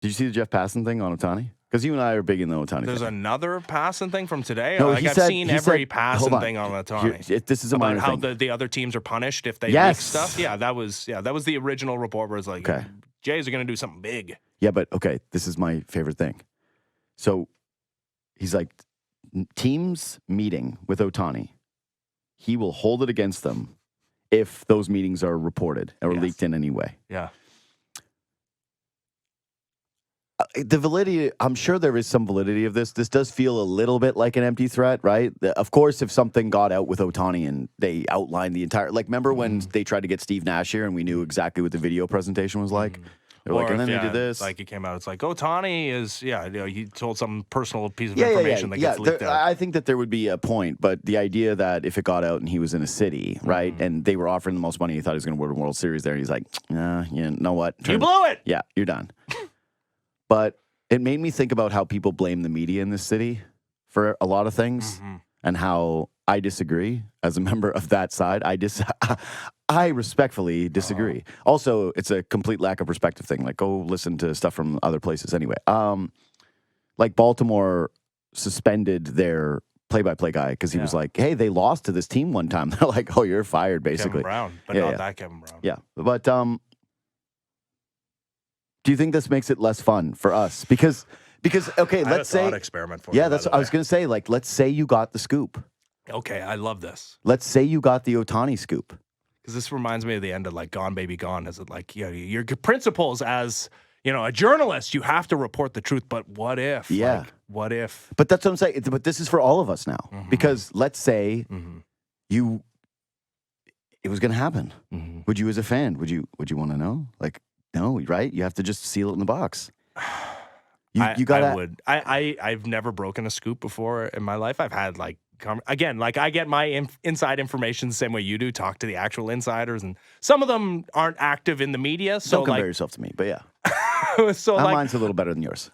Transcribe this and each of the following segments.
Did you see the Jeff Passan thing on Ohtani? Because you and I are big in the Ohtani There's thing. another Passan thing from today? No, I've seen every Passan thing on Ohtani. This is a about minor how thing. the other teams are punished if they leak stuff. Yeah, that was the original report where it's like, Jays are going to do something big. Yeah, but okay, this is my favorite thing. So he's like, teams meeting with Ohtani, he will hold it against them if those meetings are reported or leaked in any way. Yeah. The validity, I'm sure there is some validity of this. This does feel a little bit like an empty threat, right? Of course, if something got out with Ohtani and they outlined the entire, like, remember when they tried to get Steve Nash here and we knew exactly what the video presentation was like? They're like, and then they did this. Like, it came out, it's like, Ohtani is, he told some personal piece of information that gets leaked out. I think that there would be a point, but the idea that if it got out and he was in a city, right, and they were offering the most money, he thought he was going to win a World Series there, and he's like, you know what? You blew it! Yeah, you're done. But it made me think about how people blame the media in this city for a lot of things and how I disagree as a member of that side. I respectfully disagree. Also, it's a complete lack of perspective thing. Like, go listen to stuff from other places anyway. Like Baltimore suspended their play-by-play guy because he was like, hey, they lost to this team one time. They're like, oh, you're fired, basically. Kevin Brown, but not that Kevin Brown. Yeah, but do you think this makes it less fun for us? Because okay, let's say experiment for I was going to say, like, let's say you got the scoop. Okay, I love this. Let's say you got the Ohtani scoop. Because this reminds me of the end of like Gone Baby Gone. Is it like, your principles as a journalist, you have to report the truth. But what if? Yeah. Like, what if? But that's what I'm saying. But this is for all of us now. Because let's say it was going to happen. Would you, as a fan, would you want to know? Like, no, right? You have to just seal it in the box. You got. I would. I've never broken a scoop before in my life. I've had like again, like I get my inside information the same way you do. Talk to the actual insiders, and some of them aren't active in the media. So don't compare yourself to me, but yeah. So mine's a little better than yours.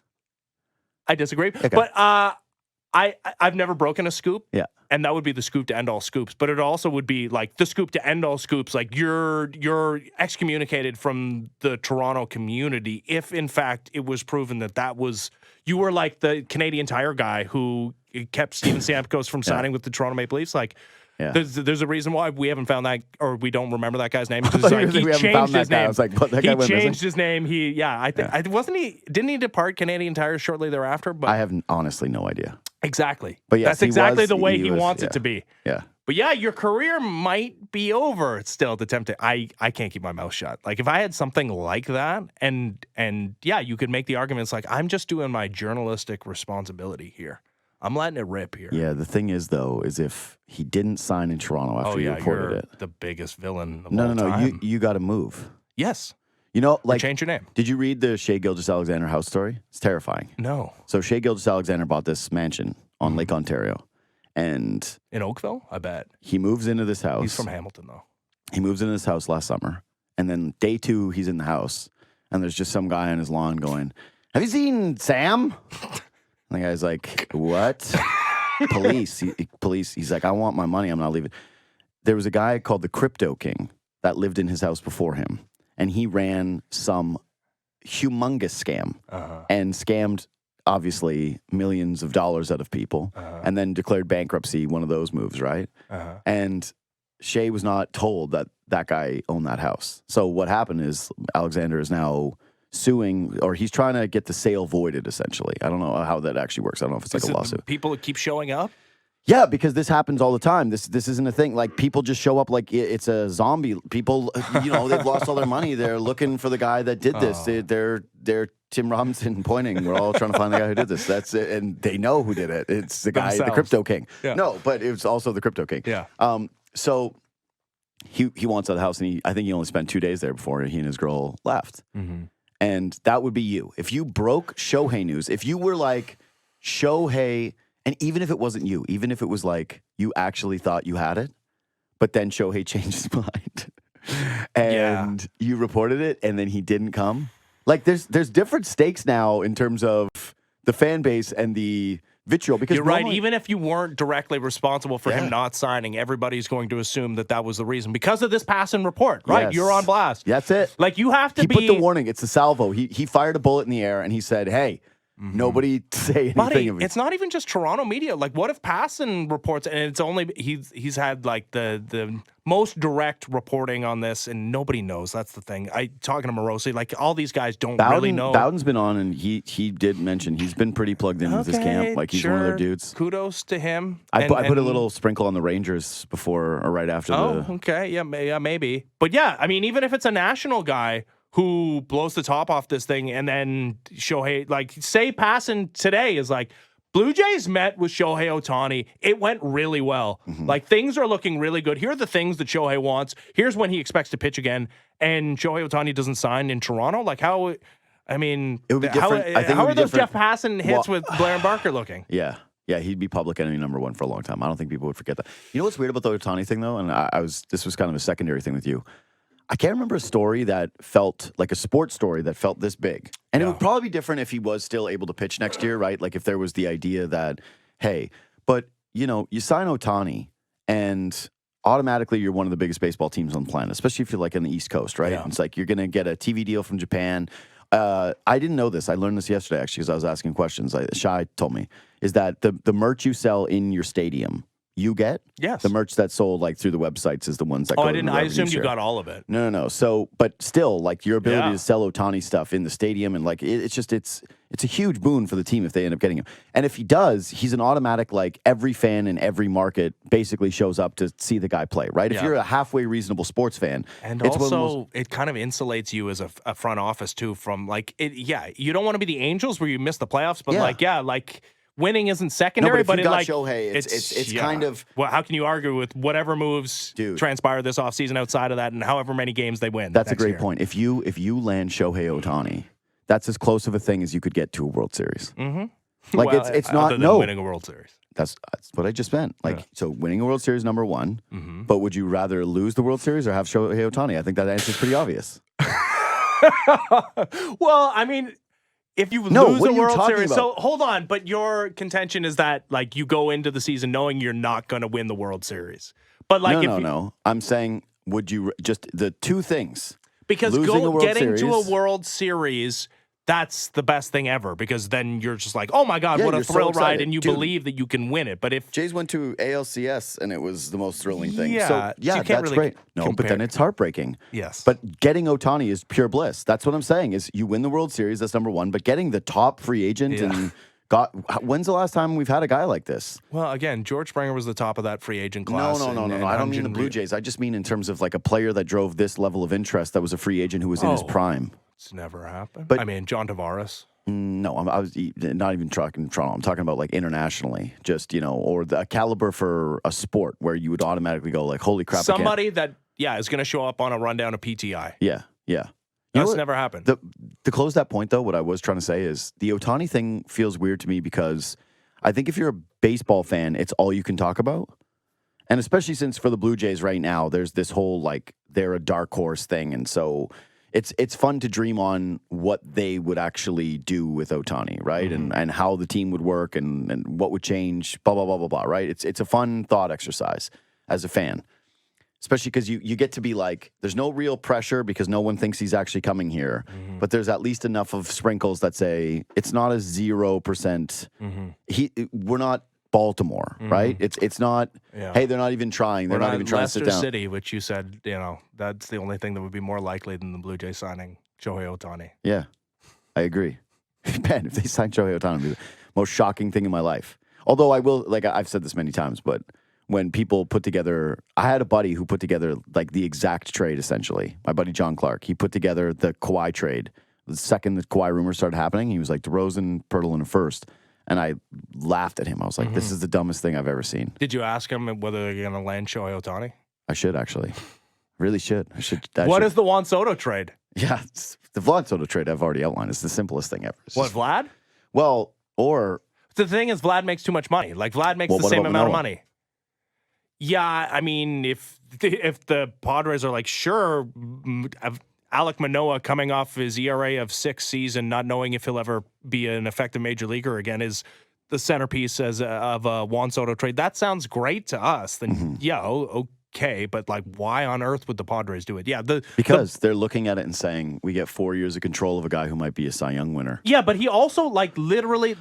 I disagree, okay. But I've never broken a scoop. Yeah. And that would be the scoop to end all scoops. But it also would be like the scoop to end all scoops. Like you're excommunicated from the Toronto community if, in fact, it was proven that was you were like the Canadian Tire guy who kept Steven Stamkos from signing with the Toronto Maple Leafs. Like, there's a reason why we haven't found that, or we don't remember that guy's name. Because like, he changed his name. I was like, what, that guy went missing? His name. Didn't he depart Canadian Tire shortly thereafter? But I have honestly no idea. Exactly. But yes, that's exactly the way he wants it to be. Yeah. But yeah, your career might be over. It's still the temptation. I can't keep my mouth shut. Like if I had something like that, and yeah, you could make the arguments like I'm just doing my journalistic responsibility here. I'm letting it rip here. Yeah. The thing is, though, is if he didn't sign in Toronto after you reported it, the biggest villain of all time. No. You got to move. Yes. You know, like change your name. Did you read the Shea Gilgeous-Alexander house story? It's terrifying. No. So Shea Gilgeous-Alexander bought this mansion on Lake Ontario, and in Oakville, I bet he moves into this house. He's from Hamilton, though. He moves into this house last summer, and then day 2, he's in the house, and there's just some guy on his lawn going, "Have you seen Sam?" And the guy's like, "What?" Police. Police. He's like, "I want my money. I'm not leaving." There was a guy called the Crypto King that lived in his house before him. And he ran some humongous scam and scammed, obviously, millions of dollars out of people and then declared bankruptcy, one of those moves, right? And Shea was not told that that guy owned that house. So what happened is Alexander is now suing, or he's trying to get the sale voided, essentially. I don't know how that actually works. I don't know if it's like a lawsuit. People keep showing up? Yeah, because this happens all the time. This isn't a thing. Like, people just show up like it's a zombie. People, they've lost all their money. They're looking for the guy that did this. They're Tim Robinson pointing. We're all trying to find the guy who did this. That's it. And they know who did it. It's the guy, the Crypto King. Yeah. No, but it was also the Crypto King. Yeah. So he wants out of the house, and I think he only spent 2 days there before he and his girl left. And that would be you. If you broke Shohei news, if you were like Shohei... And even if it wasn't you, even if it was like you actually thought you had it, but then Shohei changed his mind and you reported it and then he didn't come. Like there's different stakes now in terms of the fan base and the vitriol because You're right. normally- Even if you weren't directly responsible for him not signing, everybody's going to assume that was the reason because of this passing report, right? Yes. You're on blast. That's it. Like you have to He be. put the warning. It's the salvo. He fired a bullet in the air and he said, "Hey, nobody say anything Buddy, of it." it's not even just Toronto media. Like, what if Passon reports, and it's only he's had like the most direct reporting on this, and nobody knows. That's the thing. Talking to Morosi, like all these guys don't really know. Bowden's been on, and he did mention he's been pretty plugged in with this camp. Like he's one of their dudes. Kudos to him. I put a little sprinkle on the Rangers before or right after. Okay, yeah, maybe. But yeah, I mean, even if it's a national guy who blows the top off this thing, and then Shohei, like, say Passon today is like, Blue Jays met with Shohei Ohtani. It went really well. Like, things are looking really good. Here are the things that Shohei wants. Here's when he expects to pitch again. And Shohei Ohtani doesn't sign in Toronto. Like, how, I mean, it would be different. how are those Jeff Passon hits with Blair and Barker looking? Yeah. Yeah, he'd be public enemy number one for a long time. I don't think people would forget that. You know what's weird about the Ohtani thing, though? And this was kind of a secondary thing with you. I can't remember a story that felt like a sports story that felt this big. And it would probably be different if he was still able to pitch next year, right? Like if there was the idea that, hey, but, you know, you sign Ohtani and automatically you're one of the biggest baseball teams on the planet, especially if you're like on the East Coast, right? Yeah. It's like you're going to get a TV deal from Japan. I didn't know this. I learned this yesterday, actually, because I was asking questions. Shai told me, is that the merch you sell in your stadium, you get? Yes. The merch that's sold like through the websites is the ones that go. I assumed you got all of it. No. So, but still, like your ability to sell Ohtani stuff in the stadium and like it's a huge boon for the team if they end up getting him. And if he does, he's an automatic, like every fan in every market basically shows up to see the guy play, right? If you're a halfway reasonable sports fan. And also it kind of insulates you as a front office too from like you don't want to be the Angels where you miss the playoffs, but like winning isn't secondary, but if you got like Shohei, it's kind of. Well, how can you argue with whatever moves transpire this offseason outside of that, and however many games they win? That's a great point. If you land Shohei Ohtani, that's as close of a thing as you could get to a World Series. Mm-hmm. Like it's not other than winning a World Series. That's what I just meant. Like so, winning a World Series #1. Mm-hmm. But would you rather lose the World Series or have Shohei Ohtani? I think that answer is pretty obvious. Well, I mean. If you lose the World Series, so hold on, but your contention is that like you go into the season knowing you're not going to win the World Series. But like no. I'm saying would you just the two things. Because getting to a World Series, that's the best thing ever because then you're just like, oh my God, what a thrill ride, and you believe that you can win it. But if Jays went to ALCS and it was the most thrilling thing. So you can't that's really great. No, but then it's heartbreaking. Yes. But getting Ohtani is pure bliss. That's what I'm saying is you win the World Series, that's #1, but getting the top free agent and when's the last time we've had a guy like this? Well, again, George Springer was the top of that free agent class. No. I don't mean the Blue Jays. I just mean in terms of like a player that drove this level of interest that was a free agent who was in his prime. It's never happened. But, I mean, John Tavares. No, I was not even talking Toronto. I'm talking about like internationally, just, or the caliber for a sport where you would automatically go like, holy crap. Somebody that, is going to show up on a rundown of PTI. Yeah. That's never happened. To close that point, though, what I was trying to say is the Ohtani thing feels weird to me because I think if you're a baseball fan, it's all you can talk about. And especially since for the Blue Jays right now, there's this whole like they're a dark horse thing. And so it's fun to dream on what they would actually do with Ohtani, right? Mm-hmm. And how the team would work and what would change, blah, blah, blah, blah, blah, right? It's a fun thought exercise as a fan, especially because you get to be like, there's no real pressure because no one thinks he's actually coming here, but there's at least enough of sprinkles that say it's not a 0%. Mm-hmm. We're not Baltimore, right? It's not, hey, they're not even trying. They're not even trying to sit down. Leicester City, which you said, that's the only thing that would be more likely than the Blue Jays signing Shohei Ohtani. Yeah, I agree. Ben, if they sign Shohei Ohtani, it would be the most shocking thing in my life. Although I will, like I've said this many times, but when people put together, I had a buddy who put together like the exact trade, essentially. My buddy John Clark. He put together the Kawhi trade. The second the Kawhi rumors started happening, he was like DeRozan, Pirtle in a first. And I laughed at him. I was like, this is the dumbest thing I've ever seen. Did you ask him whether they're going to land Shohei Ohtani? I should, actually. Really should. I should. What is the Juan Soto trade? Yeah, the Vlad Soto trade I've already outlined. It's the simplest thing ever. Vlad? Well, or... The thing is, Vlad makes too much money. Like, Vlad makes the same amount of money. Yeah, I mean, if the Padres are like, sure, Alek Manoah coming off his ERA of 6 season, not knowing if he'll ever be an effective major leaguer again, is the centerpiece of a Juan Soto trade. That sounds great to us. Then yeah, okay, but like, why on earth would the Padres do it? Yeah, because they're looking at it and saying we get 4 years of control of a guy who might be a Cy Young winner. Yeah, but he also like literally.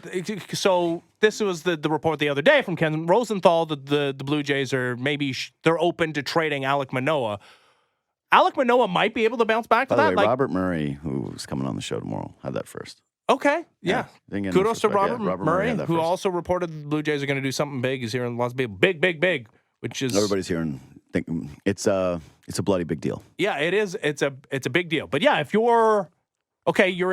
So this was the report the other day from Ken Rosenthal that the Blue Jays are maybe they're open to trading Alek Manoah. Alek Manoah might be able to bounce back to By the that. way, Like, Robert Murray, who's coming on the show tomorrow, had that first. okay, yeah. Kudos to Robert Murray, had that who first. also reported the Blue Jays are going to do something big. He's hearing lots of people, big, which is Everybody's hearing. It's a bloody big deal. yeah, it is. It's a big deal. But yeah, if you're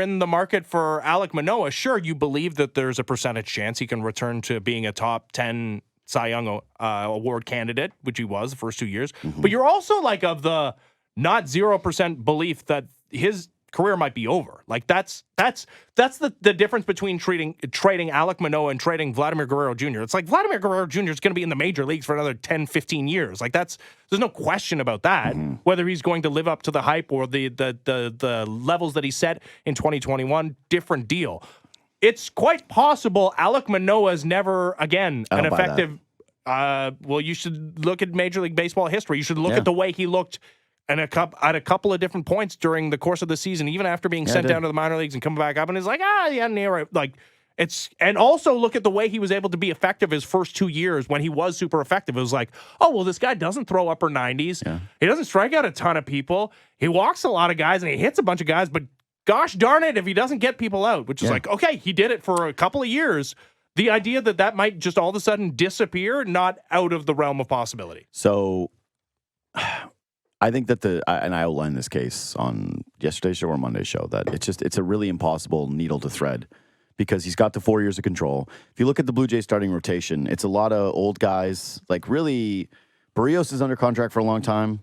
in the market for Alek Manoah, sure, you believe that there's a percentage chance he can return to being a top 10 Cy Young award candidate, which he was the first 2 years. But you're also like of the not 0% belief that his career might be over. Like that's the difference between trading Alek Manoah and trading Vladimir Guerrero Jr. It's like Vladimir Guerrero Jr. is going to be in the major leagues for another 10, 15 years. Like there's no question about that. Whether he's going to live up to the hype or the levels that he set in 2021, different deal. It's quite possible Alek Manoah is never again an effective. Well, you should look at Major League Baseball history. You should look at the way he looked at a couple of different points during the course of the season, even after being sent down to the minor leagues and coming back up, and it's like, like and also look at the way he was able to be effective his first 2 years when he was super effective. It was like, oh, well, this guy doesn't throw upper 90s. Yeah. He doesn't strike out a ton of people. He walks a lot of guys and he hits a bunch of guys, but gosh darn it, if he doesn't get people out, which is like, okay, he did it for a couple of years. The idea that might just all of a sudden disappear, not out of the realm of possibility. So I think that and I outlined this case on yesterday's show or Monday's show, that it's a really impossible needle to thread because he's got the 4 years of control. If you look at the Blue Jays starting rotation, it's a lot of old guys. Like really, Barrios is under contract for a long time,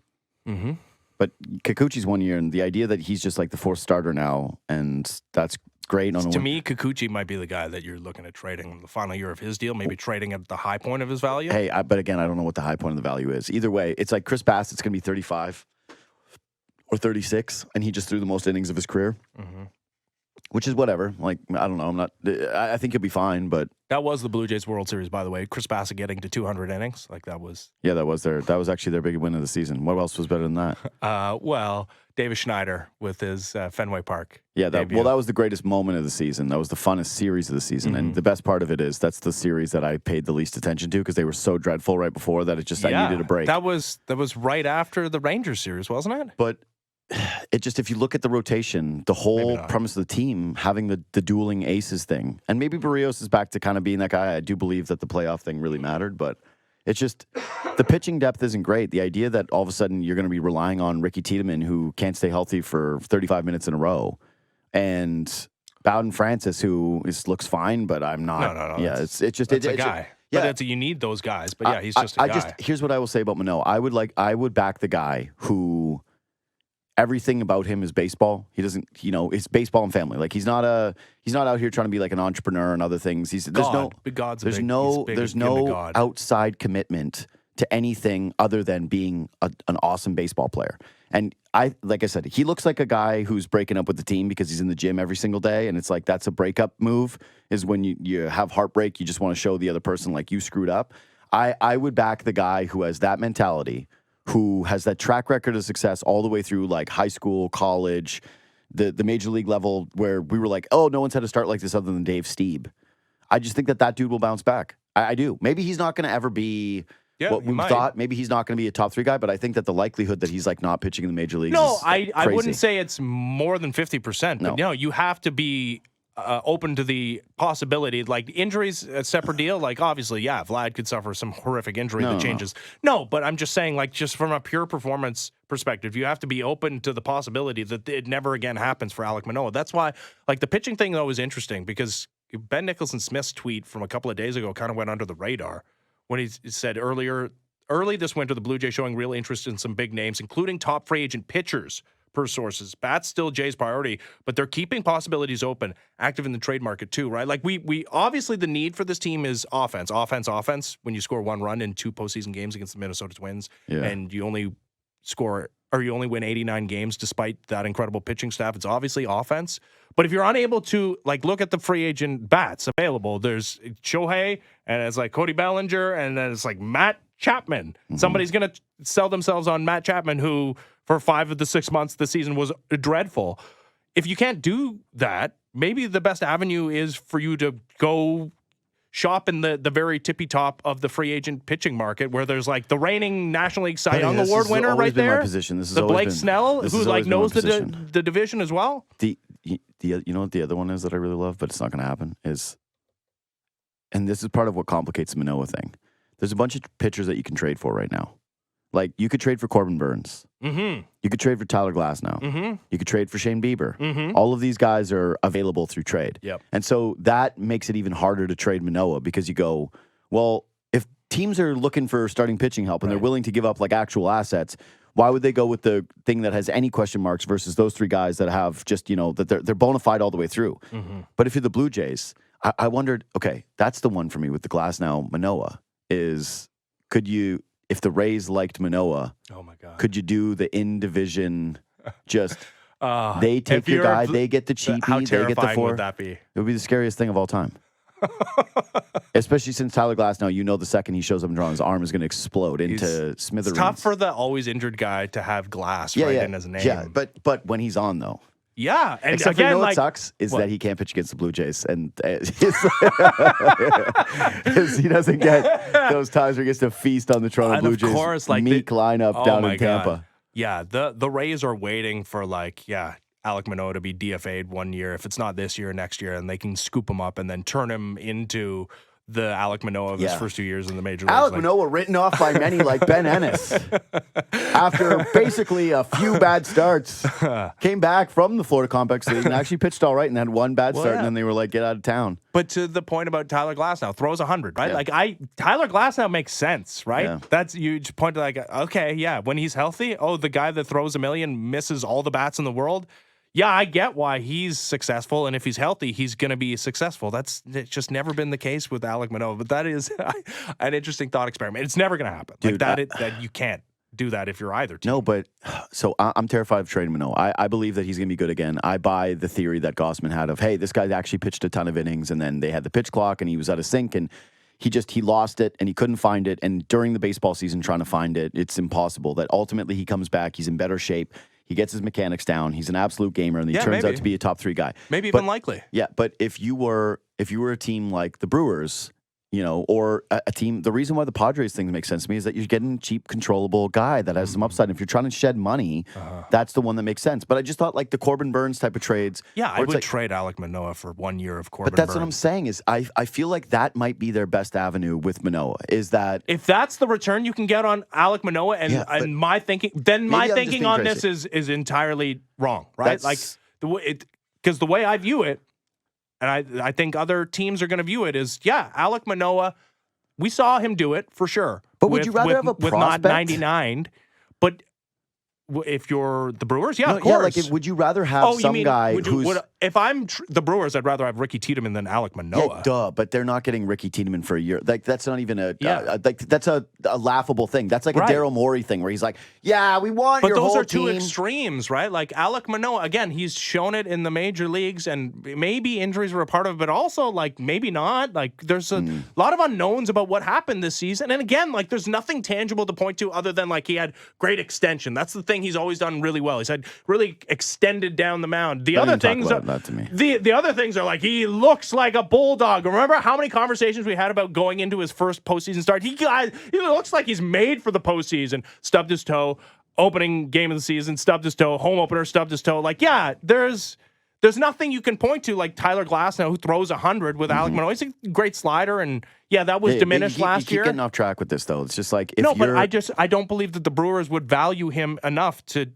but Kikuchi's 1 year, and the idea that he's just like the fourth starter now, and that's great. To me, Kikuchi might be the guy that you're looking at trading in the final year of his deal, maybe trading at the high point of his value. Hey, but again, I don't know what the high point of the value is. Either way, it's like Chris Bassett's going to be 35 or 36, and he just threw the most innings of his career, which is whatever. Like, I don't know. I think he'll be fine, but that was the Blue Jays World Series, by the way. Chris Bassett getting to 200 innings, like that was. Yeah, that was actually their big win of the season. What else was better than that? Well, Davis Schneider with his Fenway Park. Yeah, that was the greatest moment of the season. That was the funnest series of the season, and the best part of it is that's the series that I paid the least attention to because they were so dreadful right before that I needed a break. That was right after the Rangers series, wasn't it? But it just, if you look at the rotation, the whole premise of the team having the dueling aces thing, and maybe Barrios is back to kind of being that guy. I do believe that the playoff thing really mattered, but it's just the pitching depth isn't great. The idea that all of a sudden you're going to be relying on Ricky Tiedemann, who can't stay healthy for 35 minutes in a row, and Bowden Francis, who looks fine, but I'm not. No. Yeah, it's just a guy. Yeah, you need those guys. But yeah, he's just a guy. Here's what I will say about Manoah. I would back the guy who everything about him is baseball. He doesn't, it's baseball and family. Like he's not out here trying to be like an entrepreneur and other things. There's no outside commitment to anything other than being an awesome baseball player. And like I said, he looks like a guy who's breaking up with the team because he's in the gym every single day. And it's like, that's a breakup move, is when you have heartbreak. You just want to show the other person like you screwed up. I would back the guy who has that mentality, who has that track record of success all the way through like high school, college, the major league level, where we were like, oh, no one's had to start like this other than Dave Stieb. I just think that dude will bounce back. I do. Maybe he's not going to ever be what we thought. Maybe he's not going to be a top 3 guy, but I think that the likelihood that he's like not pitching in the major leagues is crazy. I wouldn't say it's more than 50%. But no, you have to be open to the possibility. Like injuries, a separate deal. Like obviously, yeah, Vlad could suffer some horrific injury that changes. No, but I'm just saying, like, just from a pure performance perspective, you have to be open to the possibility that it never again happens for Alek Manoah. That's why, like, the pitching thing though is interesting because Ben Nicholson-Smith's tweet from a couple of days ago kind of went under the radar when he said early this winter, the Blue Jays showing real interest in some big names, including top free agent pitchers. Per sources, bats still Jay's priority, but they're keeping possibilities open, active in the trade market too, right? Like we obviously the need for this team is offense. When you score 1 run in 2 postseason games against the Minnesota Twins, and you only score or you only win 89 games despite that incredible pitching staff. It's obviously offense. But if you're unable to, like, look at the free agent bats available, there's Shohei, and it's like Cody Bellinger, and then it's like Matt Chapman. Somebody's going to sell themselves on Matt Chapman, who for 5 of the 6 months this season was dreadful. If you can't do that, maybe the best avenue is for you to go shop in the very tippy top of the free agent pitching market, where there's like the reigning National League Cy Young Award winner right there. My position. This is the always Blake been, Snell, who like knows the division as well. You know what the other one is that I really love, but it's not going to happen is, and this is part of what complicates the Manoah thing. There's a bunch of pitchers that you can trade for right now. Like, you could trade for Corbin Burns. Mm-hmm. You could trade for Tyler Glasnow. Mm-hmm. You could trade for Shane Bieber. Mm-hmm. All of these guys are available through trade. Yep. And so that makes it even harder to trade Manoah, because you go, well, if teams are looking for starting pitching help and they're willing to give up like actual assets, why would they go with the thing that has any question marks versus those 3 guys that have just, that they're bona fide all the way through? Mm-hmm. But if you're the Blue Jays, I wondered, okay, that's the one for me with the Glasnow Manoah is, could you, if the Rays liked Manoah, oh my God, could you do the in-division just they take your guy, they get the cheapie, how they get the terrifying 4? would that be? It would be the scariest thing of all time. Especially since Tyler Glasnow, the second he shows up and draws, his arm is going to explode into smithereens. It's tough for the always injured guy to have Glass in his name. Yeah, but when he's on, though. Yeah, and except again, for, what sucks is that he can't pitch against the Blue Jays, and he doesn't get those times where he gets to feast on the Toronto Blue Jays meek lineup down in Tampa. God. Yeah, the Rays are waiting for Alek Manoah to be DFA'd one year. If it's not this year, next year, and they can scoop him up and then turn him into the Alek Manoah of his first 2 years in the major leagues. Alek Manoah written off by many like Ben Ennis after basically a few bad starts. Came back from the Florida Complex League and actually pitched all right and had one bad start, and then they were like, get out of town. But to the point about Tyler Glasnow, throws 100, right? Yeah. Tyler Glasnow makes sense, right? Yeah. That's, you just point to okay, yeah, when he's healthy, the guy that throws 1 million misses all the bats in the world. Yeah, I get why he's successful, and if he's healthy, he's going to be successful. It's just never been the case with Alek Manoah, but that is an interesting thought experiment. It's never going to happen. Dude, that you can't do that if you're either team. No, but so I'm terrified of trading Manoah. I believe that he's going to be good again. I buy the theory that Gossman had of, hey, this guy actually pitched a ton of innings, and then they had the pitch clock, and he was out of sync, and he lost it, and he couldn't find it, and during the baseball season trying to find it, it's impossible. That ultimately he comes back, he's in better shape. He gets his mechanics down. He's an absolute gamer, and he turns out to be a top 3 guy. Maybe even likely. Yeah, but if you were a team like the Brewers, or a team, the reason why the Padres thing makes sense to me is that you're getting a cheap, controllable guy that has some upside. And if you're trying to shed money, that's the one that makes sense. But I just thought like the Corbin Burns type of trades. Yeah, I would trade Alek Manoah for 1 year of Corbin Burns. But that's what I'm saying is I feel like that might be their best avenue with Manoah, is that if that's the return you can get on Alek Manoah, and my thinking on this is entirely wrong, right? Because the way I view it, and I think other teams are going to view it as, Alek Manoah, we saw him do it for sure. But would you rather have a prospect? With not 99, but if you're the Brewers, of course. Yeah, would you rather have some guy who's... if I'm the Brewers, I'd rather have Ricky Tiedemann than Alek Manoah. Yeah, duh, but they're not getting Ricky Tiedemann for a year. Like, that's not even that's a laughable thing. That's like a Daryl Morey thing where he's like, yeah, we want your whole team. But those are two extremes, right? Like, Alek Manoah, again, he's shown it in the major leagues, and maybe injuries were a part of it, but also, like, maybe not. Like, there's a lot of unknowns about what happened this season. And again, like, there's nothing tangible to point to other than, like, he had great extension. That's the thing he's always done really well. He's had really extended down the mound. The other things are... That to me. The other things are like, he looks like a bulldog. Remember how many conversations we had about going into his first postseason start? He looks like he's made for the postseason. Stubbed his toe, opening game of the season, stubbed his toe, home opener, stubbed his toe. Like, there's nothing you can point to like Tyler Glasnow, who throws 100 with Alek Manoah. He's a great slider, and that was diminished last year. You keep getting off track with this, though. It's just like, but I don't believe that the Brewers would value him enough to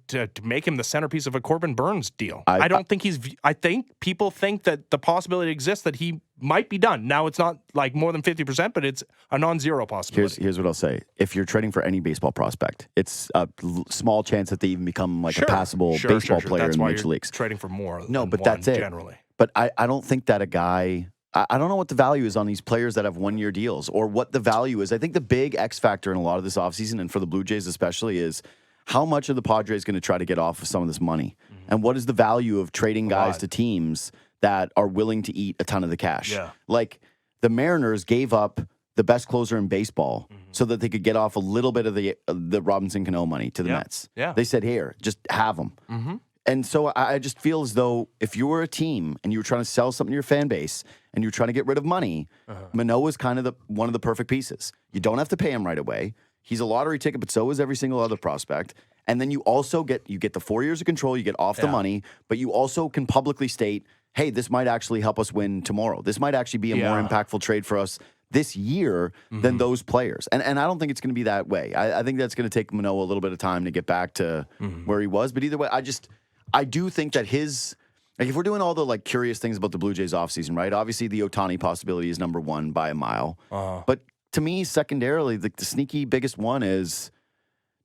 make him the centerpiece of a Corbin Burns deal. I think people think that the possibility exists that he might be done. Now, it's not like more than 50%, but it's a non-zero possibility. Here's what I'll say. If you're trading for any baseball prospect, it's a small chance that they even become like a passable baseball player in the major leagues. Trading for more. No, but that's it. Generally. But I don't think that a guy... I don't know what the value is on these players that have one-year deals, or what the value is. I think the big X factor in a lot of this offseason, and for the Blue Jays especially, is how much are the Padres going to try to get off of some of this money? And what is the value of trading guys to teams that are willing to eat a ton of the cash? Yeah. Like the Mariners gave up the best closer in baseball so that they could get off a little bit of the Robinson Cano money to the Mets. Yeah. They said, here, just have them. And so I just feel as though if you were a team and you were trying to sell something to your fan base and you were trying to get rid of money, Manoah is kind of one of the perfect pieces. You don't have to pay him right away. He's a lottery ticket, but so is every single other prospect. And then you also get the 4 years of control, you get off the money, but you also can publicly state, hey, this might actually help us win tomorrow. This might actually be a more impactful trade for us this year than those players. And I don't think it's going to be that way. I think that's going to take Manoah a little bit of time to get back to where he was. But either way, I do think that if we're doing all the like curious things about the Blue Jays offseason, right? Obviously, the Ohtani possibility is number one by a mile. But to me, secondarily, the sneaky biggest one is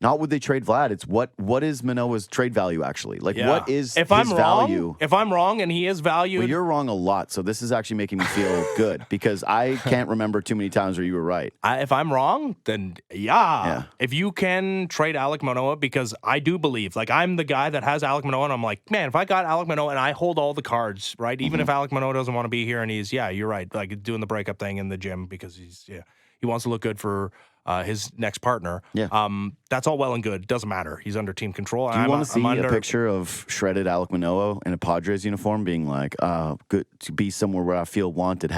not would they trade Vlad. It's what is Manoah's trade value actually? Like what is his value? If I'm wrong and he is valued, well, you're wrong a lot. So this is actually making me feel good because I can't remember too many times where you were right. If I'm wrong, then yeah. If you can trade Alek Manoah, because I do believe, like I'm the guy that has Alek Manoah, and I'm like, man, if I got Alek Manoah and I hold all the cards, right? Even if Alek Manoah doesn't want to be here and he's, you're right, like doing the breakup thing in the gym because he wants to look good for his next partner. Yeah. That's all well and good. Doesn't matter. He's under team control. Do you want to see a picture of shredded Alek Manoah in a Padres uniform being like, good to be somewhere where I feel wanted,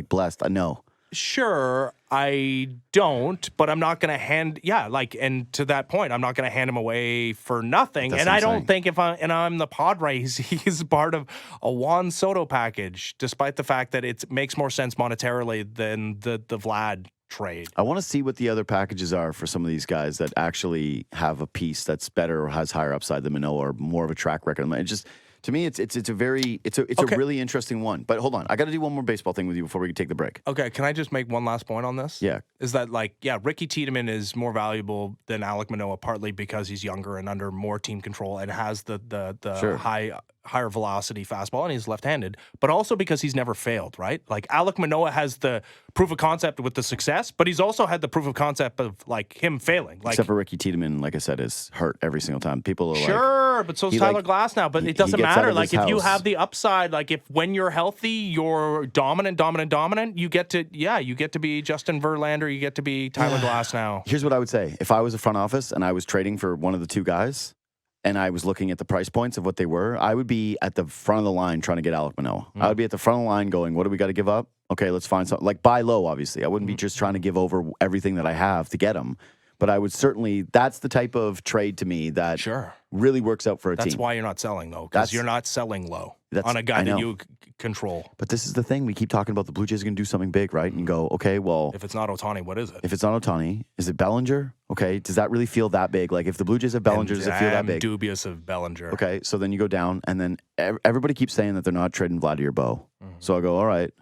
#blessed? I know. Sure, I don't, but I'm not going to and to that point, I'm not going to hand him away for nothing. That's and what I I'm don't saying. think I'm the Padres, he's part of a Juan Soto package, despite the fact that it makes more sense monetarily than the Vlad trade. I want to see what the other packages are for some of these guys that actually have a piece that's better or has higher upside than Manoah or more of a track record. It just, to me, it's a really interesting one. But hold on, I got to do one more baseball thing with you before we take the break. Okay, can I just make one last point on this? Yeah. Is that Ricky Tiedemann is more valuable than Alek Manoah, partly because he's younger and under more team control and has the Sure. higher velocity fastball, and he's left-handed, but also because he's never failed, right? Like Alek Manoah has the proof of concept with the success, but he's also had the proof of concept of like him failing. Like, except for Ricky Tiedemann, like I said, is hurt every single time. People are sure, but so's Tyler Glass now. But it doesn't gets out matter. of Like his if you house. have the upside, like if when you're healthy, you're dominant, you get to be Justin Verlander, you get to be Tyler Glass now. Here's what I would say. If I was a front office and I was trading for one of the two guys and I was looking at the price points of what they were, I would be at the front of the line trying to get Alek Manoah. I would be at the front of the line going, what do we got to give up? Okay, let's find something. Like buy low, obviously. I wouldn't be just trying to give over everything that I have to get him. But I would certainly, that's the type of trade to me that really works out for a team. That's why you're not selling, though, because you're not selling low on a guy that you control. But this is the thing. We keep talking about the Blue Jays are going to do something big, right? And you go, okay, well. If it's not Ohtani, what is it? If it's not Ohtani, is it Bellinger? Okay, does that really feel that big? Like if the Blue Jays have Bellinger, does it feel that big? I'm dubious of Bellinger. Okay, so then you go down, and then everybody keeps saying that they're not trading Vladimir Bo. So I go, all right.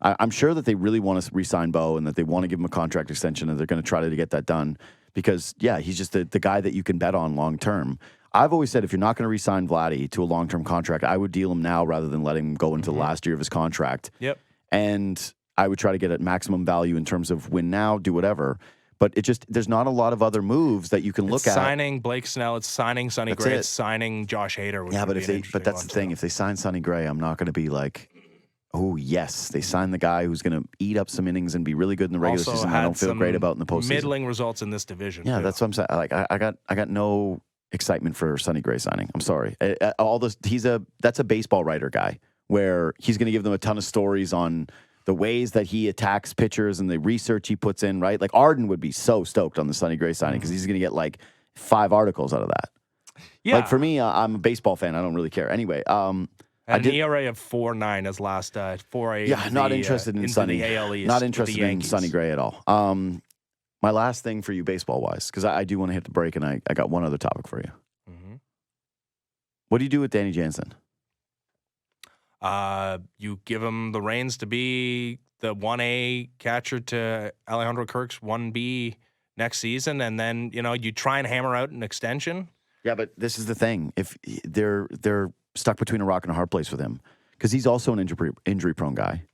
I'm sure that they really want to re-sign Bo and that they want to give him a contract extension and they're going to try to get that done because, he's just the guy that you can bet on long term. I've always said if you're not going to re-sign Vladdy to a long-term contract, I would deal him now rather than letting him go into the last year of his contract. Yep. And I would try to get at maximum value in terms of win now, do whatever. But there's not a lot of other moves that you can look at. Signing Blake Snell, it's signing Sonny Gray, it's signing Josh Hader. But that's the thing. If they sign Sonny Gray, I'm not going to be like, oh, yes, they signed the guy who's going to eat up some innings and be really good in the regular season. I don't feel great about in the postseason. Middling results in this division. Yeah, that's what I'm saying. Like I got no excitement for Sonny Gray signing. I'm sorry. That's a baseball writer guy where he's going to give them a ton of stories on the ways that he attacks pitchers and the research he puts in, right? Like Arden would be so stoked on the Sonny Gray signing because he's going to get like 5 articles out of that. Yeah. Like for me, I'm a baseball fan. I don't really care. Anyway, an ERA of 4.9 as last 4.8. Yeah, not interested in Sonny. The AL East not interested with the in Sonny Gray at all. My last thing for you, baseball-wise, because I do want to hit the break, and I got one other topic for you. What do you do with Danny Jansen? You give him the reins to be the 1A catcher to Alejandro Kirk's 1B next season, and then you try and hammer out an extension. Yeah, but this is the thing. If they're stuck between a rock and a hard place with him, because he's also an injury-prone guy.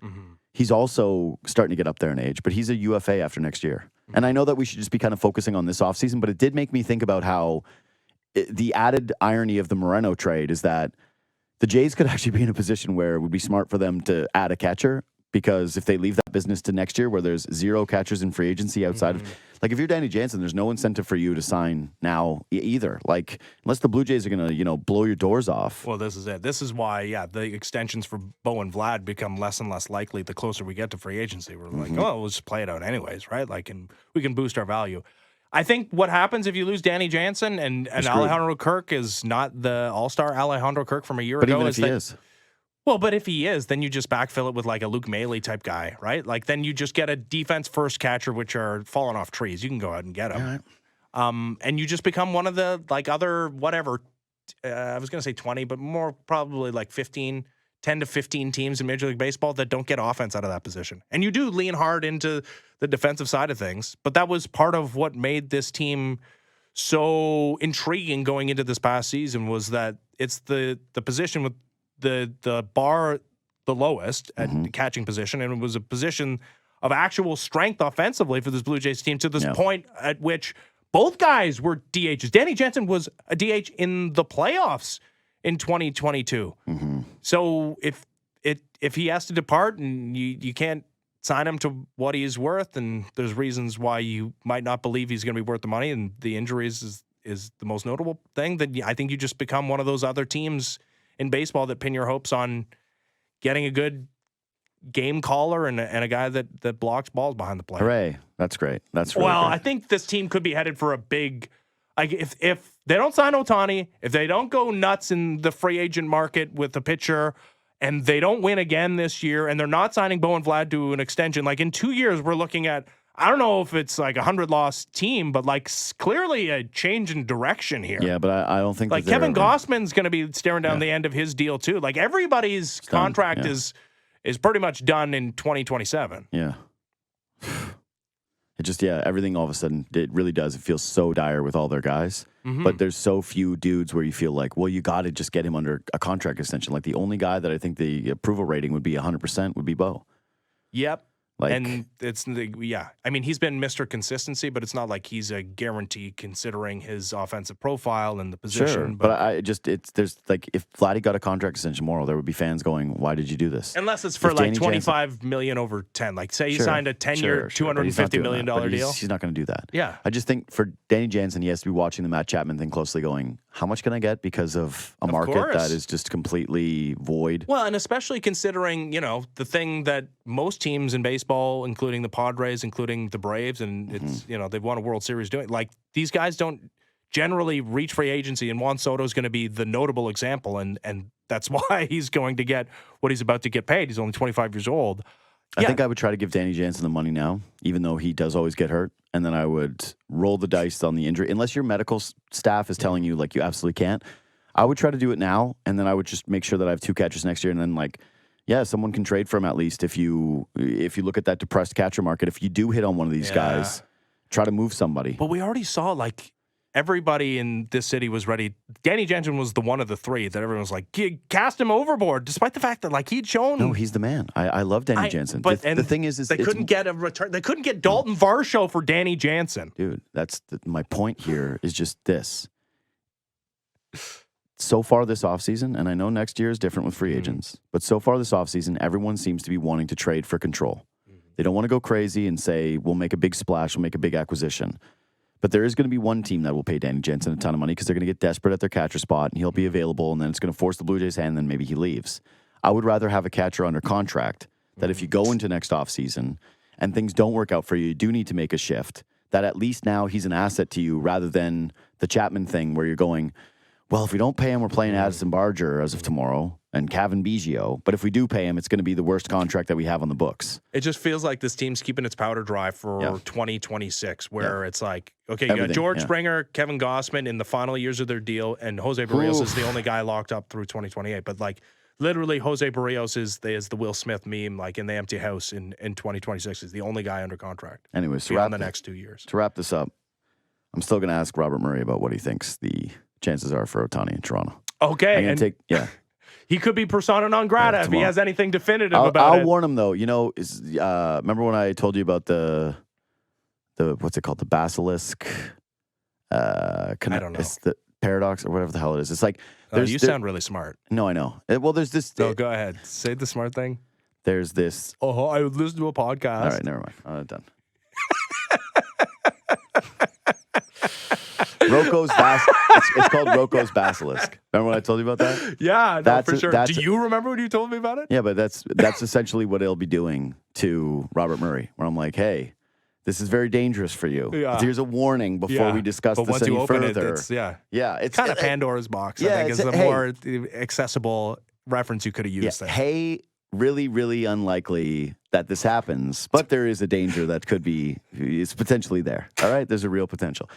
He's also starting to get up there in age, but he's a UFA after next year. And I know that we should just be kind of focusing on this offseason, but it did make me think about how the added irony of the Moreno trade is that the Jays could actually be in a position where it would be smart for them to add a catcher, because if they leave that business to next year where there's 0 catchers in free agency outside of, like, if you're Danny Jansen, there's no incentive for you to sign now either. Like, unless the Blue Jays are going to, blow your doors off. Well, this is it. This is why, the extensions for Bo and Vlad become less and less likely the closer we get to free agency. We're like, oh, we'll just play it out anyways, right? Like, and we can boost our value. I think what happens if you lose Danny Jansen and Alejandro Kirk is not the all-star Alejandro Kirk from a year ago. Even if he is. Well, but if he is, then you just backfill it with like a Luke Maile type guy, right? Like, then you just get a defense first catcher, which are falling off trees. You can go out and get them. Right. And you just become one of the other whatever. I was going to say 20, but more probably like 10 to 15 teams in Major League Baseball that don't get offense out of that position. And you do lean hard into the defensive side of things, but that was part of what made this team so intriguing going into this past season, was that it's the position with the bar the lowest at the catching position, and it was a position of actual strength offensively for this Blue Jays team, to this point at which both guys were DHs. Danny Jansen was a DH in the playoffs in 2022. So if he has to depart and you can't sign him to what he's worth, and there's reasons why you might not believe he's going to be worth the money, and the injuries is the most notable thing, then I think you just become one of those other teams in baseball that pin your hopes on getting a good game caller and a guy that blocks balls behind the plate. Hooray. That's great. That's really great. I think this team could be headed for a big, like, if they don't sign Ohtani, if they don't go nuts in the free agent market with a pitcher, and they don't win again this year, and they're not signing Bo and Vlad to an extension, like in 2 years, we're looking at, I don't know if it's like a 100-loss team, but like clearly a change in direction here. Yeah, but I don't think like Kevin Gossman's going to be staring down the end of his deal too. Like everybody's contract is pretty much done in 2027. Yeah. It just, everything all of a sudden, it really does. It feels so dire with all their guys. But there's so few dudes where you feel like, well, you got to just get him under a contract extension. Like the only guy that I think the approval rating would be 100% would be Bo. Yep. And it's, I mean, he's been Mr. Consistency, but it's not like he's a guarantee considering his offensive profile and the position. Sure, but there's like, if Vladdy got a contract extension tomorrow, there would be fans going, why did you do this? Unless it's for like $25 million over 10. Like, say he signed a 10-year, $250 million deal. He's not going to do that. Yeah. I just think for Danny Jansen, he has to be watching the Matt Chapman thing closely going, how much can I get because of a market that is just completely void? Well, and especially considering, the thing that most teams in baseball, including the Padres, including the Braves, and it's, they've won a World Series doing, like, these guys don't generally reach free agency, and Juan Soto is going to be the notable example, and that's why he's going to get what he's about to get paid. He's only 25 years old. I think I would try to give Danny Jansen the money now, even though he does always get hurt. And then I would roll the dice on the injury. Unless your medical staff is telling you, like, you absolutely can't. I would try to do it now, and then I would just make sure that I have 2 catchers next year. And then, like, someone can trade for him at least if you look at that depressed catcher market. If you do hit on one of these guys, try to move somebody. But we already saw, like, everybody in this city was ready. Danny Jansen was the one of the 3 that everyone was like, cast him overboard, despite the fact that, like, he'd shown. No, he's the man. I love Danny Jansen. But the thing is they couldn't get a return. They couldn't get Dalton Varsho for Danny Jansen. Dude, that's my point here is just this. So far this offseason, and I know next year is different with free agents, but so far this offseason, everyone seems to be wanting to trade for control. They don't want to go crazy and say, we'll make a big splash, we'll make a big acquisition. But there is going to be one team that will pay Danny Jansen a ton of money because they're going to get desperate at their catcher spot, and he'll be available, and then it's going to force the Blue Jays' hand, and then maybe he leaves. I would rather have a catcher under contract that if you go into next offseason and things don't work out for you, you do need to make a shift, that at least now he's an asset to you rather than the Chapman thing where you're going, well, if we don't pay him, we're playing Addison Barger as of tomorrow and Kevin Biggio. But if we do pay him, it's going to be the worst contract that we have on the books. It just feels like this team's keeping its powder dry for 2026, where it's like, okay, you got George Springer, Kevin Gossman in the final years of their deal, and Jose Barrios is the only guy locked up through 2028. But, like, literally, Jose Barrios is the Will Smith meme, like in the empty house in 2026. Is the only guy under contract. Anyways, beyond the next 2 years. To wrap this up, I'm still going to ask Robert Murray about what he thinks the chances are for Ohtani in Toronto. Okay. He could be persona non grata if he has anything definitive about it. I'll warn him, though. Remember when I told you about the what's it called? The basilisk? I don't know. It's the paradox or whatever the hell it is. It's like You sound really smart. No, I know. Well, there's this. No, go ahead. Say the smart thing. There's this. Oh, I would listen to a podcast. All right, never mind. I'm done. It's called Rocco's Basilisk. Remember when I told you about that? Yeah, no, for sure. That's Do you remember when you told me about it? Yeah, but that's essentially what it'll be doing to Robert Murray, where I'm like, hey, this is very dangerous for you. Yeah. Here's a warning before we discuss but this once you any open further. it's it's kind of Pandora's box. Yeah, I think is the more accessible reference you could have used there. Hey, really, really unlikely that this happens, but there is a danger that could be, it's potentially there. All right, there's a real potential.